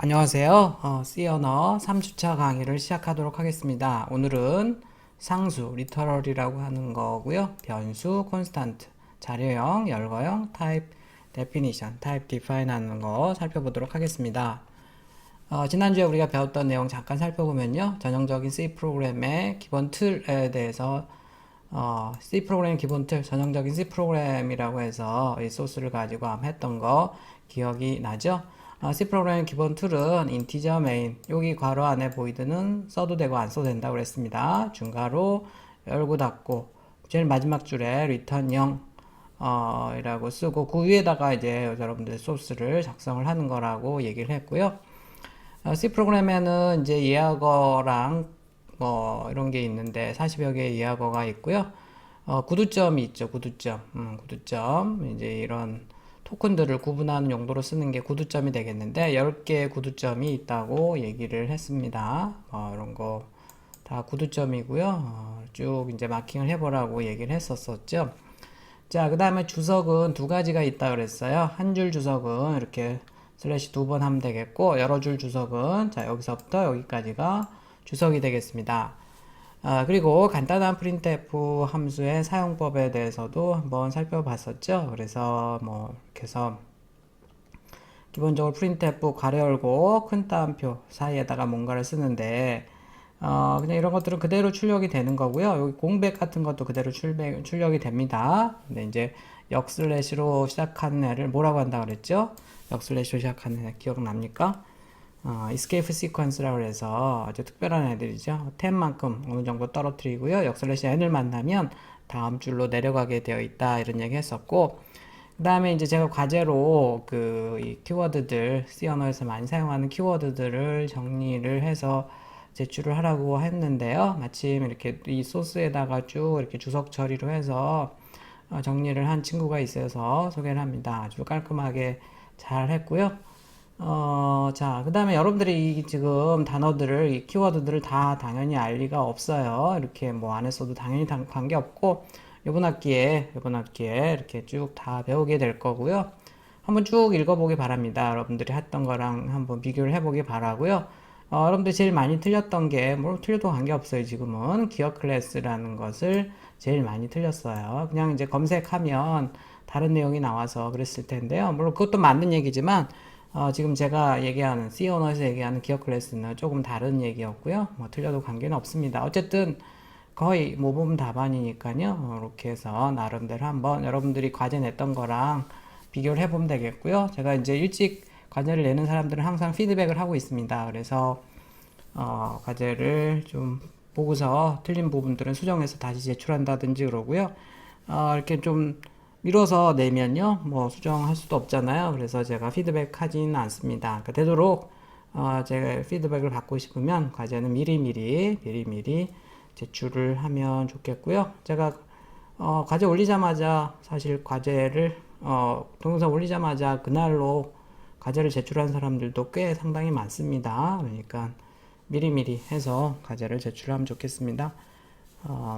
안녕하세요. C 언어 3주차 강의를 시작하도록 하겠습니다. 오늘은 상수, 리터럴이라고 하는 거고요. 변수, 콘스탄트, 자료형, 열거형, 타입, 데피니션, 타입 디파인 하는 거 살펴보도록 하겠습니다. 지난주에 우리가 배웠던 내용 잠깐 살펴보면요. 전형적인 C 프로그램의 기본 틀에 대해서 C 프로그램 기본 틀, 전형적인 C 프로그램이라고 해서 이 소스를 가지고 했던 거 기억이 나죠? C 프로그램 기본 툴은 인티저 메인, 여기 괄호 안에 보이드는 써도 되고 안 써도 된다고 그랬습니다. 중괄호 열고 닫고 제일 마지막 줄에 return 0 이라고 쓰고 그 위에다가 이제 여러분들 소스를 작성을 하는 거라고 얘기를 했고요. C 프로그램에는 이제 예약어랑 뭐 이런 게 있는데 40여 개의 예약어가 있고요. 구두점이 있죠. 구두점. 이제 이런 토큰들을 구분하는 용도로 쓰는 게 구두점이 되겠는데 10개의 구두점이 있다고 얘기를 했습니다. 이런 거 다 구두점이고요. 쭉 이제 마킹을 해보라고 얘기를 했었었죠. 자, 그 다음에 주석은 두 가지가 있다 그랬어요. 한 줄 주석은 이렇게 슬래시 두 번 하면 되겠고, 여러 줄 주석은 자, 여기서부터 여기까지가 주석이 되겠습니다. 그리고 간단한 printf 함수의 사용법에 대해서도 한번 살펴봤었죠. 그래서 뭐 이렇게 해서 기본적으로 printf 괄호 열고 큰 따옴표 사이에다가 뭔가를 쓰는데 그냥 이런 것들은 그대로 출력이 되는 거고요. 여기 공백 같은 것도 그대로 출력이 됩니다. 근데 이제 역슬래시로 시작하는 애를 뭐라고 한다 그랬죠? 역슬래시로 시작하는 애 기억납니까? escape sequence라고 해서 아주 특별한 애들이죠. 10만큼 어느 정도 떨어뜨리고요. 역슬래시 n을 만나면 다음 줄로 내려가게 되어 있다. 이런 얘기 했었고, 그 다음에 이제 제가 과제로 이 키워드들, C 언어에서 많이 사용하는 키워드들을 정리를 해서 제출을 하라고 했는데요. 마침 이렇게 이 소스에다가 쭉 이렇게 주석 처리로 해서 정리를 한 친구가 있어서 소개를 합니다. 아주 깔끔하게 잘 했고요. 자, 그 다음에 여러분들이 이 지금 단어들을, 이 키워드들을 다 당연히 알 리가 없어요. 이렇게 뭐 안 했어도 당연히 관계 없고, 이번 학기에 이렇게 쭉 다 배우게 될 거고요. 한번 쭉 읽어보기 바랍니다. 여러분들이 했던 거랑 한번 비교를 해보기 바라고요. 여러분들 제일 많이 틀렸던 게, 뭐 틀려도 관계없어요. 지금은 기억 클래스라는 것을 제일 많이 틀렸어요. 그냥 이제 검색하면 다른 내용이 나와서 그랬을 텐데요. 물론 그것도 맞는 얘기지만, 지금 제가 얘기하는 C 언어에서 얘기하는 기억 클래스는 조금 다른 얘기였고요. 뭐 틀려도 관계는 없습니다. 어쨌든 거의 모범 답안이니까요. 이렇게 해서 나름대로 한번 여러분들이 과제 냈던 거랑 비교를 해보면 되겠고요. 제가 이제 일찍 과제를 내는 사람들은 항상 피드백을 하고 있습니다. 그래서 과제를 좀 보고서 틀린 부분들은 수정해서 다시 제출한다든지 그러고요. 이렇게 좀 미뤄서 내면요, 뭐 수정할 수도 없잖아요. 그래서 제가 피드백 하지는 않습니다. 그러니까 되도록 제가 피드백을 받고 싶으면 과제는 미리미리 제출을 하면 좋겠고요. 제가 과제 올리자마자 사실 과제를 동영상 올리자마자 그날로 과제를 제출한 사람들도 꽤 상당히 많습니다. 그러니까 미리미리 해서 과제를 제출하면 좋겠습니다.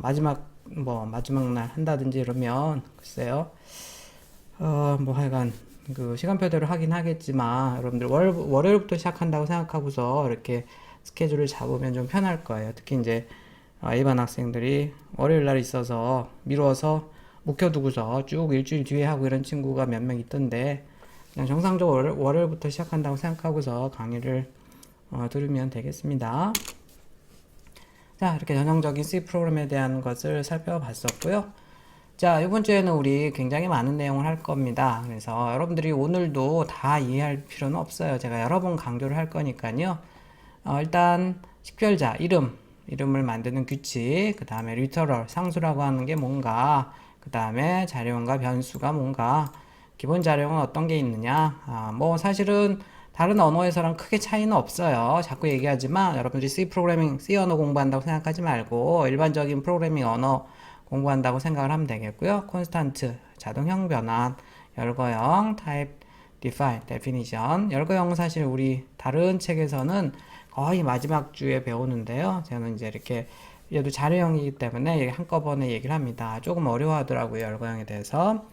마지막 날 한다든지 이러면, 글쎄요. 뭐 하여간, 시간표대로 하긴 하겠지만, 여러분들 월요일부터 시작한다고 생각하고서 이렇게 스케줄을 잡으면 좀 편할 거예요. 특히 이제, A반 학생들이 월요일 날 있어서 미뤄서 묵혀두고서 쭉 일주일 뒤에 하고 이런 친구가 몇 명 있던데, 그냥 정상적으로 월요일부터 시작한다고 생각하고서 강의를 들으면 되겠습니다. 자, 이렇게 전형적인 C 프로그램에 대한 것을 살펴봤었고요. 자, 이번 주에는 우리 굉장히 많은 내용을 할 겁니다. 그래서 여러분들이 오늘도 다 이해할 필요는 없어요. 제가 여러 번 강조를 할 거니까요. 일단 식별자, 이름을 만드는 규칙, 그 다음에 리터럴, 상수라고 하는 게 뭔가, 그 다음에 자료형과 변수가 뭔가, 기본 자료형은 어떤 게 있느냐. 뭐 사실은 다른 언어에서랑 크게 차이는 없어요. 자꾸 얘기하지만 여러분들이 C 프로그래밍, C 언어 공부한다고 생각하지 말고 일반적인 프로그래밍 언어 공부한다고 생각을 하면 되겠고요. 콘스탄트, 자동형 변환, 열거형, 타입, define, definition. 열거형은 사실 우리 다른 책에서는 거의 마지막 주에 배우는데요. 저는 이제 이렇게 얘도 자료형이기 때문에 한꺼번에 얘기를 합니다. 조금 어려워하더라고요. 열거형에 대해서.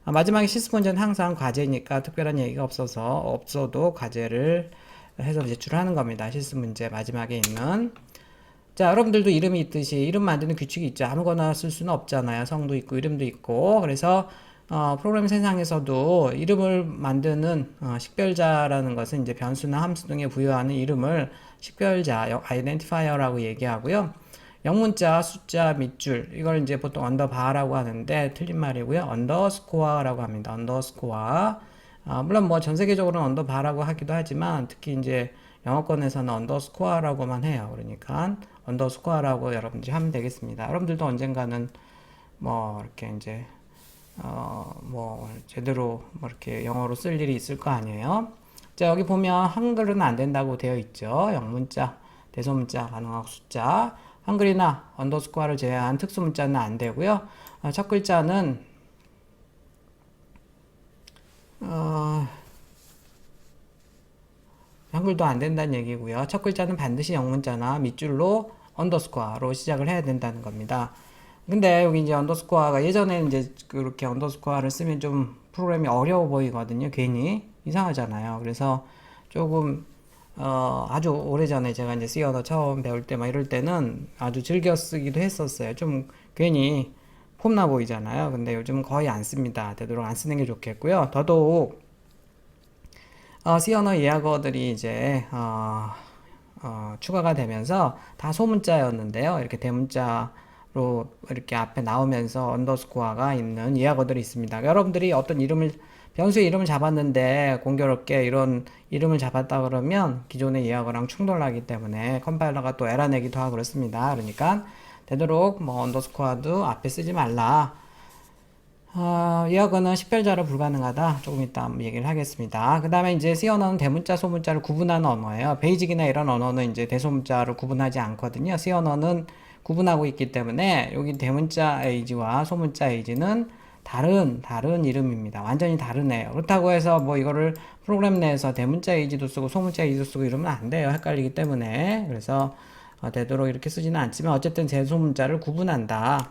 마지막에 실습 문제는 항상 과제니까 특별한 얘기가 없어도 과제를 해서 제출하는 겁니다. 실습 문제 마지막에 있는. 자, 여러분들도 이름이 있듯이 이름 만드는 규칙이 있죠. 아무거나 쓸 수는 없잖아요. 성도 있고 이름도 있고. 그래서 프로그램 세상에서도 이름을 만드는 식별자라는 것은 이제 변수나 함수 등에 부여하는 이름을 식별자, 아이덴티파이어라고 얘기하고요. 영문자, 숫자, 밑줄 이걸 이제 보통 언더바라고 하는데 틀린 말이고요. 언더스코어라고 합니다. 언더스코어. 물론 뭐 전 세계적으로는 언더바라고 하기도 하지만 특히 이제 영어권에서는 언더스코어라고만 해요. 그러니까 언더스코어라고 여러분들이 하면 되겠습니다. 여러분들도 언젠가는 뭐 이렇게 이제 뭐 제대로 뭐 이렇게 영어로 쓸 일이 있을 거 아니에요. 자, 여기 보면 한글은 안 된다고 되어 있죠. 영문자, 대소문자 가능하고 숫자. 한글이나 언더스코어를 제외한 특수문자는 안 되고요. 첫 글자는 한글도 안 된다는 얘기고요. 첫 글자는 반드시 영문자나 밑줄로 언더스코어로 시작을 해야 된다는 겁니다. 근데 여기 이제 언더스코어가 예전에 이제 그렇게 언더스코어를 쓰면 좀 프로그램이 어려워 보이거든요. 괜히 이상하잖아요. 그래서 조금 아주 오래전에 제가 이제 C 언어 처음 배울 때 막 이럴 때는 아주 즐겨 쓰기도 했었어요. 좀 괜히 폼나 보이잖아요. 근데 요즘은 거의 안 씁니다. 되도록 안 쓰는 게 좋겠고요. 더더욱 C 언어 예약어들이 이제 추가가 되면서 다 소문자였는데요. 이렇게 대문자로 이렇게 앞에 나오면서 언더스코어가 있는 예약어들이 있습니다. 여러분들이 어떤 이름을 변수의 이름을 잡았는데 공교롭게 이런 이름을 잡았다 그러면 기존의 예약어랑 충돌하기 때문에 컴파일러가 또 에러 내기도 하고 그렇습니다. 그러니까 되도록 뭐 언더스코어도 앞에 쓰지 말라. 예약어는 식별자로 불가능하다. 조금 이따 얘기를 하겠습니다. 그 다음에 이제 C 언어는 대문자, 소문자를 구분하는 언어예요. 베이직이나 이런 언어는 이제 대소문자를 구분하지 않거든요. C 언어는 구분하고 있기 때문에 여기 대문자 에이지와 소문자 에이지는 다른 이름입니다. 완전히 다르네요. 그렇다고 해서 뭐 이거를 프로그램 내에서 대문자 에이지도 쓰고 소문자 에이지도 쓰고 이러면 안 돼요. 헷갈리기 때문에. 그래서 되도록 이렇게 쓰지는 않지만 어쨌든 대소문자를 구분한다.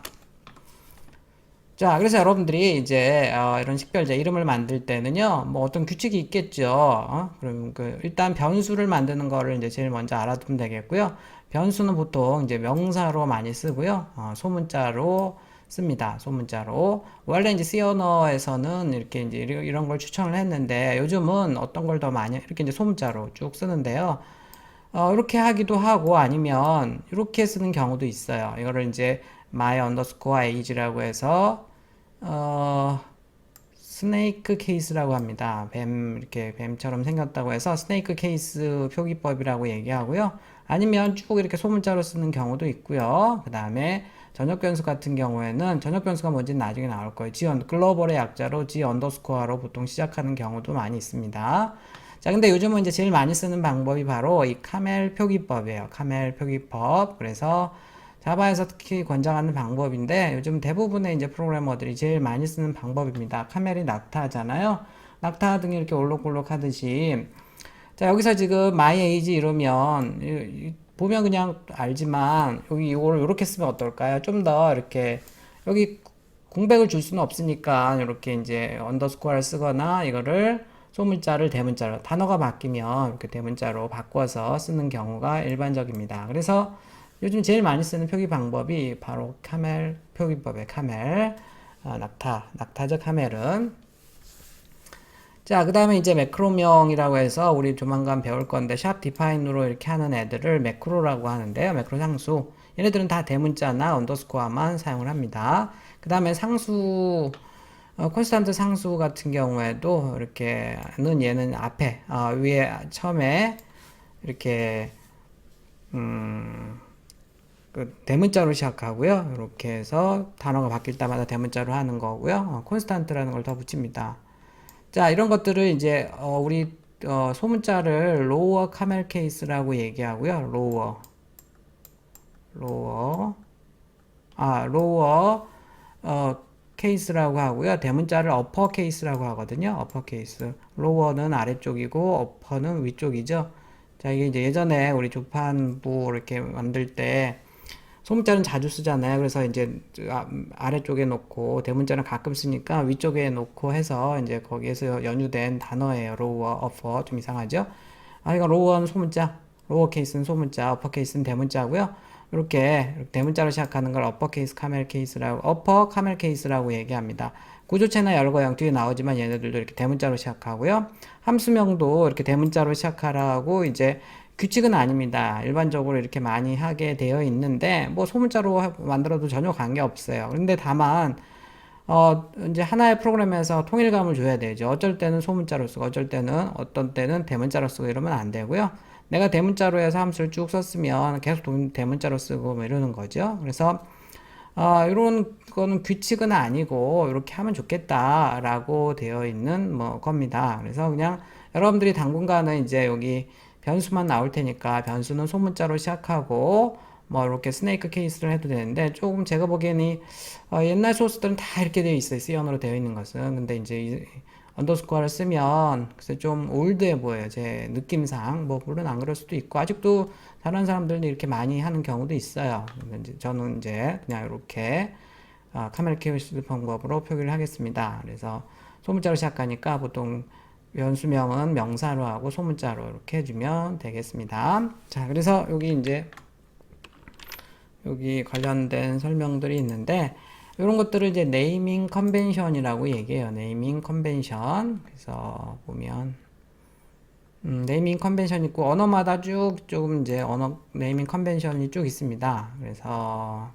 자, 그래서 여러분들이 이제 이런 식별자 이름을 만들 때는요, 뭐 어떤 규칙이 있겠죠. 그럼 일단 변수를 만드는 거를 이제 제일 먼저 알아두면 되겠고요. 변수는 보통 이제 명사로 많이 쓰고요, 소문자로 씁니다. 소문자로. 원래 이제 C 언어에서는 이렇게 이제 이런 걸 추천을 했는데 요즘은 어떤 걸 더 많이 이렇게 이제 소문자로 쭉 쓰는데요. 이렇게 하기도 하고 아니면 이렇게 쓰는 경우도 있어요. 이거를 이제 my underscore age라고 해서 스네이크 케이스라고 합니다. 이렇게 뱀처럼 생겼다고 해서 스네이크 케이스 표기법이라고 얘기하고요. 아니면 쭉 이렇게 소문자로 쓰는 경우도 있고요. 그 다음에 전역 변수 같은 경우에는 전역 변수가 뭔지 나중에 나올 거예요. 글로벌의 약자로 G 언더스코어로 보통 시작하는 경우도 많이 있습니다. 자, 근데 요즘은 이제 제일 많이 쓰는 방법이 바로 이 카멜 표기법이에요. 카멜 표기법. 그래서 자바에서 특히 권장하는 방법인데 요즘 대부분의 이제 프로그래머들이 제일 많이 쓰는 방법입니다. 카멜이 낙타잖아요. 낙타 등이 이렇게 올록올록 하듯이. 자, 여기서 지금 my age 이러면 보면 그냥 알지만 여기 이거를 이렇게 쓰면 어떨까요? 좀 더 이렇게 여기 공백을 줄 수는 없으니까 이렇게 이제 언더스코어를 쓰거나 이거를 소문자를 대문자로 단어가 바뀌면 이렇게 대문자로 바꿔서 쓰는 경우가 일반적입니다. 그래서 요즘 제일 많이 쓰는 표기 방법이 바로 카멜 표기법의 카멜, 낙타죠 카멜은. 자, 그 다음에 이제 매크로명이라고 해서 우리 조만간 배울 건데 샵 디파인으로 이렇게 하는 애들을 매크로라고 하는데요. 매크로 상수. 얘네들은 다 대문자나 언더스코어만 사용을 합니다. 그 다음에 상수, 콘스탄트 상수 같은 경우에도 이렇게는 얘는 앞에, 위에 처음에 이렇게 대문자로 시작하고요. 이렇게 해서 단어가 바뀔 때마다 대문자로 하는 거고요. 콘스탄트라는 걸 더 붙입니다. 자, 이런 것들을 이제 우리 소문자를 로워 카멜 케이스라고 얘기하고요. 로워 케이스라고 하고요. 대문자를 어퍼 케이스라고 하거든요. 어퍼 케이스. 로워는 아래쪽이고 어퍼는 위쪽이죠. 자, 이게 이제 예전에 우리 조판부 이렇게 만들 때 소문자는 자주 쓰잖아요. 그래서 이제 아래쪽에 놓고 대문자는 가끔 쓰니까 위쪽에 놓고 해서 이제 거기에서 연유된 단어예요. 로워, 어퍼 좀 이상하죠? 이거 로어는 소문자, 로어 케이스는 소문자, 어퍼 케이스는 대문자고요. 이렇게 대문자로 시작하는 걸 어퍼 케이스 카멜 케이스라고, 어퍼 카멜 케이스라고 얘기합니다. 구조체나 열거형 뒤에 나오지만 얘네들도 이렇게 대문자로 시작하고요. 함수명도 이렇게 대문자로 시작하라고 이제 규칙은 아닙니다. 일반적으로 이렇게 많이 하게 되어 있는데 뭐 소문자로 만들어도 전혀 관계 없어요. 근데 다만 이제 하나의 프로그램에서 통일감을 줘야 되죠. 어쩔 때는 소문자로 쓰고, 어쩔 때는, 어떤 때는 대문자로 쓰고 이러면 안 되고요. 내가 대문자로 해서 함수를 쭉 썼으면 계속 대문자로 쓰고 뭐 이러는 거죠. 그래서, 이런 거는 규칙은 아니고, 이렇게 하면 좋겠다라고 되어 있는 뭐 겁니다. 그래서 그냥 여러분들이 당분간은 이제 여기 변수만 나올 테니까 변수는 소문자로 시작하고, 뭐 이렇게 스네이크 케이스를 해도 되는데 조금 제가 보기에는 옛날 소스들은 다 이렇게 되어 있어요. C 언어로 되어 있는 것은. 근데 이제 이 언더스코어를 쓰면 글쎄 좀 올드해 보여요. 제 느낌상. 뭐 물론 안 그럴 수도 있고 아직도 다른 사람들은 이렇게 많이 하는 경우도 있어요. 근데 이제 저는 이제 그냥 이렇게 카멜 케이스 방법으로 표기를 하겠습니다. 그래서 소문자로 시작하니까 보통 변수명은 명사로 하고 소문자로 이렇게 해주면 되겠습니다. 자, 그래서 여기 이제 여기 관련된 설명들이 있는데 이런 것들을 이제 네이밍 컨벤션이라고 얘기해요. 네이밍 컨벤션. 그래서 보면 네이밍 컨벤션 있고 언어마다 쭉 조금 이제 언어 네이밍 컨벤션이 쭉 있습니다. 그래서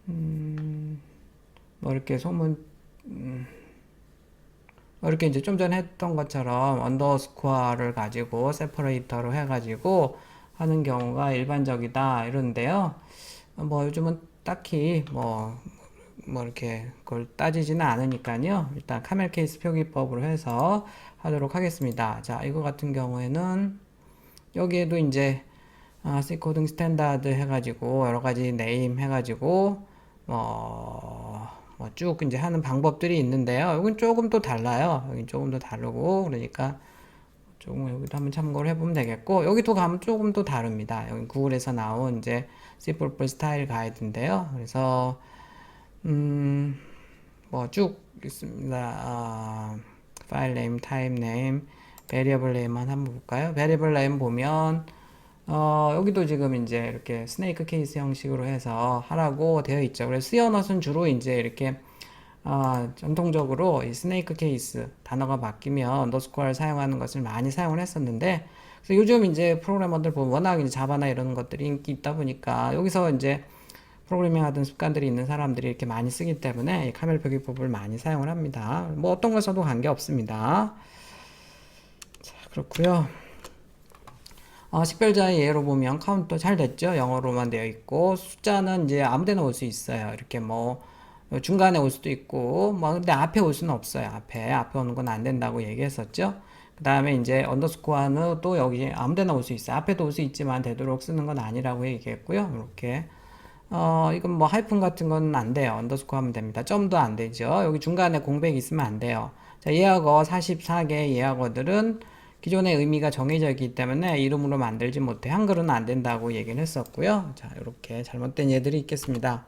뭐 이렇게 소문 뭐 이렇게 이제 좀 전에 했던 것처럼 언더스코어를 가지고 세퍼레이터로 해가지고 하는 경우가 일반적이다 이러는데요. 뭐 요즘은 딱히 뭐 이렇게 그걸 따지지는 않으니까요. 일단 카멜 케이스 표기법으로 해서 하도록 하겠습니다. 자, 이거 같은 경우에는 여기에도 이제 C 코딩 스탠다드 해가지고 여러 가지 네임 해가지고 쭉 이제 하는 방법들이 있는데요. 여긴 조금 또 달라요. 여긴 조금 더 다르고 그러니까 조금 여기도 한번 참고를 해보면 되겠고 여기도 가면 조금 또 다릅니다. 여기 구글에서 나온 이제 C++ 스타일 가이드인데요. 그래서 뭐 쭉 있습니다. 파일 네임, 타입 네임, 베리어블 네임만 한번 볼까요? 베리어블 네임 보면 여기도 지금 이제 이렇게 스네이크 케이스 형식으로 해서 하라고 되어 있죠. 그래서 C 언어는 주로 이제 이렇게 전통적으로 이 스네이크 케이스 단어가 바뀌면 언더스코어를 사용하는 것을 많이 사용을 했었는데 그래서 요즘 이제 프로그래머들 보면 워낙 이제 자바나 이런 것들이 인기 있다 보니까 여기서 이제 프로그래밍 하던 습관들이 있는 사람들이 이렇게 많이 쓰기 때문에 이 카멜 표기법을 많이 사용을 합니다. 뭐 어떤 걸 써도 관계 없습니다. 자, 그렇고요. 식별자의 예로 보면 카운터 잘 됐죠? 영어로만 되어 있고 숫자는 이제 아무데나 올 수 있어요. 이렇게 뭐 중간에 올 수도 있고 뭐 근데 앞에 올 수는 없어요. 앞에 오는 건 안 된다고 얘기했었죠. 그 다음에 이제 언더스코어는 또 여기 아무데나 올 수 있어요. 앞에도 올 수 있지만 되도록 쓰는 건 아니라고 얘기했고요. 이렇게 이건 뭐 하이픈 같은 건 안 돼요. 언더스코어 하면 됩니다. 점도 안 되죠. 여기 중간에 공백이 있으면 안 돼요. 자, 예약어 44개 예약어들은 기존의 의미가 정해져 있기 때문에 이름으로 만들지 못해 한글은 안 된다고 얘기를 했었고요. 자, 이렇게 잘못된 예들이 있겠습니다.